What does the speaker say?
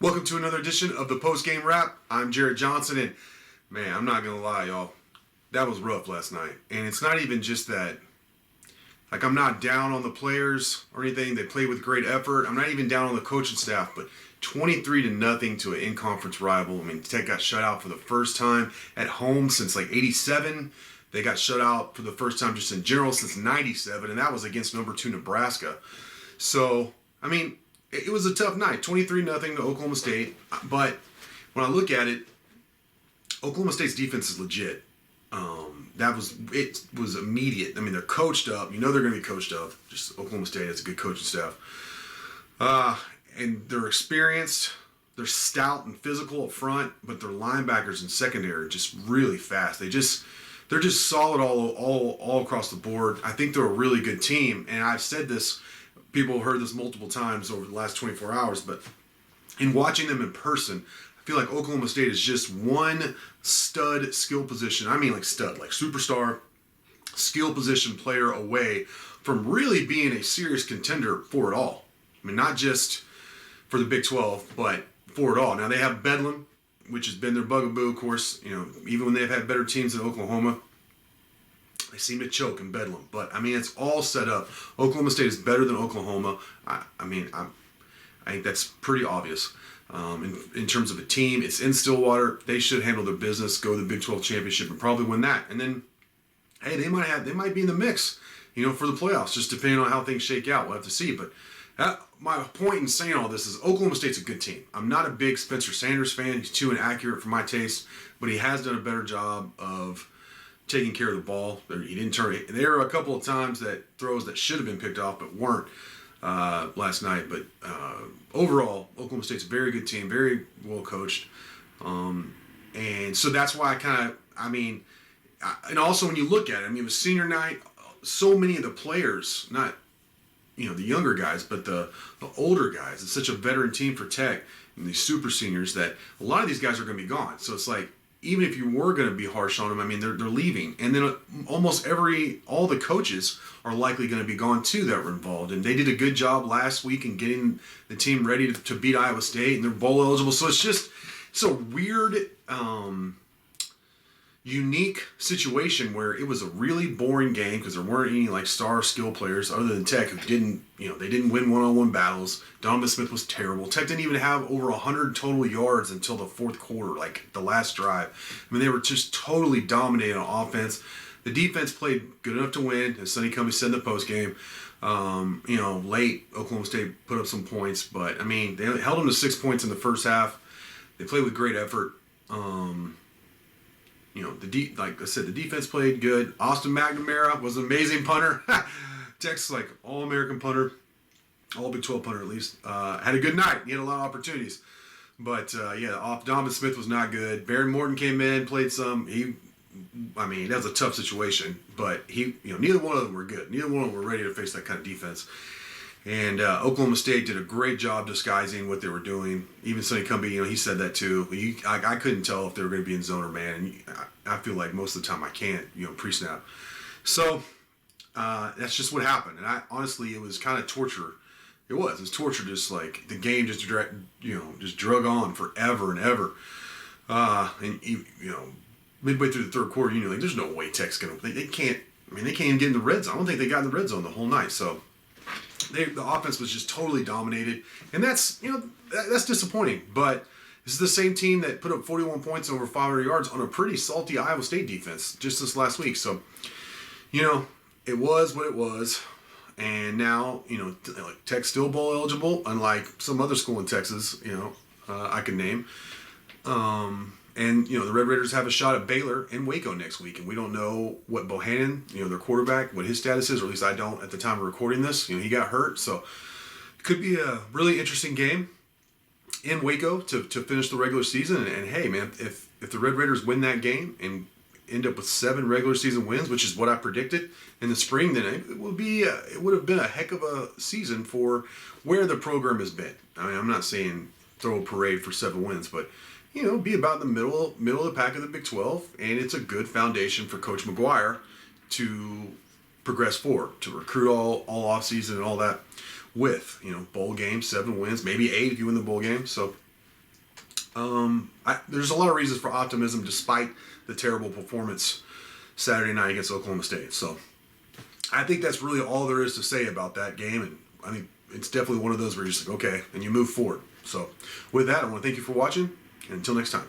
Welcome to another edition of the Postgame Wrap. I'm Jarret Johnson, and man, I'm not gonna lie, y'all. That was rough last night, and it's not even just that. Like, I'm not down on the players or anything. They played with great effort. I'm not even down on the coaching staff, but 23-0 to an in-conference rival. I mean, Tech got shut out for the first time at home since like '87. They got shut out for the first time just in general since '97, and that was against number 2 Nebraska. So, I mean, it was a tough night, 23-0 to Oklahoma State. But when I look at it, Oklahoma State's defense is legit. It was immediate. I mean, they're coached up. You know they're going to be coached up. Just Oklahoma State has a good coaching staff. And they're experienced. They're stout and physical up front, but their linebackers and secondary are just really fast. They're just solid all across the board. I think they're a really good team, and I've said this. People have heard this multiple times over the last 24 hours, but in watching them in person, I feel like Oklahoma State is just one stud skill position. I mean, like stud, like superstar skill position player away from really being a serious contender for it all. I mean, not just for the Big 12, but for it all. Now, they have Bedlam, which has been their bugaboo, of course. You know, even when they've had better teams than Oklahoma, they seem to choke in Bedlam. But, I mean, it's all set up. Oklahoma State is better than Oklahoma. I think that's pretty obvious. In terms of a team, it's in Stillwater. They should handle their business, go to the Big 12 championship, and probably win that. And then, hey, they might be in the mix, for the playoffs, just depending on how things shake out. We'll have to see. But my point in saying all this is Oklahoma State's a good team. I'm not a big Spencer Sanders fan. He's too inaccurate for my taste, but he has done a better job of taking care of the ball. He didn't turn it. There were a couple of times that throws that should have been picked off but weren't last night. But overall, Oklahoma State's a very good team, very well coached. And so that's why and also when you look at it, it was senior night. So many of the players, not the younger guys, but the older guys. It's such a veteran team for Tech and these super seniors that a lot of these guys are going to be gone. So it's like, even if you were going to be harsh on them, they're leaving. And then almost all the coaches are likely going to be gone too that were involved. And they did a good job last week in getting the team ready to beat Iowa State, and they're bowl eligible. So it's a weird, unique situation where it was a really boring game because there weren't any star skill players other than Tech who they didn't win one-on-one battles. Donovan Smith was terrible. Tech didn't even have over 100 total yards until the fourth quarter, the last drive. They were just totally dominating on offense. The defense played good enough to win, as Sonny Cumbie said in the postgame. Late Oklahoma State put up some points, but they held them to 6 points in the first half. They played with great effort. Like I said, the defense played good. Austin McNamara was an amazing punter. Tech's all-American punter, all Big 12 punter at least. Had a good night. He had a lot of opportunities. But, Donovan Smith was not good. Baron Morton came in, played some. That was a tough situation. But neither one of them were good. Neither one of them were ready to face that kind of defense. And Oklahoma State did a great job disguising what they were doing. Even Sonny Cumbie, he said that too. I couldn't tell if they were going to be in zone or man. And I feel like most of the time I can't, pre-snap. So that's just what happened. And honestly, it was kind of torture. It was torture. Just the game just drug on forever and ever. Midway through the third quarter, there's no way Tech's going to. They can't. They can't even get in the red zone. I don't think they got in the red zone the whole night. So. The offense was just totally dominated, and that's disappointing. But this is the same team that put up 41 points over 500 yards on a pretty salty Iowa State defense just this last week. So, it was what it was, and now Tech's still bowl eligible, unlike some other school in Texas. I can name. And, the Red Raiders have a shot at Baylor and Waco next week. And we don't know what Bohannon, their quarterback, what his status is, or at least I don't at the time of recording this. He got hurt. So it could be a really interesting game in Waco to finish the regular season. And hey, man, if the Red Raiders win that game and end up with 7 regular season wins, which is what I predicted in the spring, then it would have been a heck of a season for where the program has been. I'm not saying throw a parade for 7 wins, but be about the middle of the pack of the Big 12, and it's a good foundation for Coach McGuire to progress forward, to recruit all offseason and all that with, bowl game, 7 wins, maybe 8 if you win the bowl game. So There's a lot of reasons for optimism despite the terrible performance Saturday night against Oklahoma State. So I think that's really all there is to say about that game. And I think it's definitely one of those where you're just like, okay, and you move forward. So with that, I want to thank you for watching. And until next time.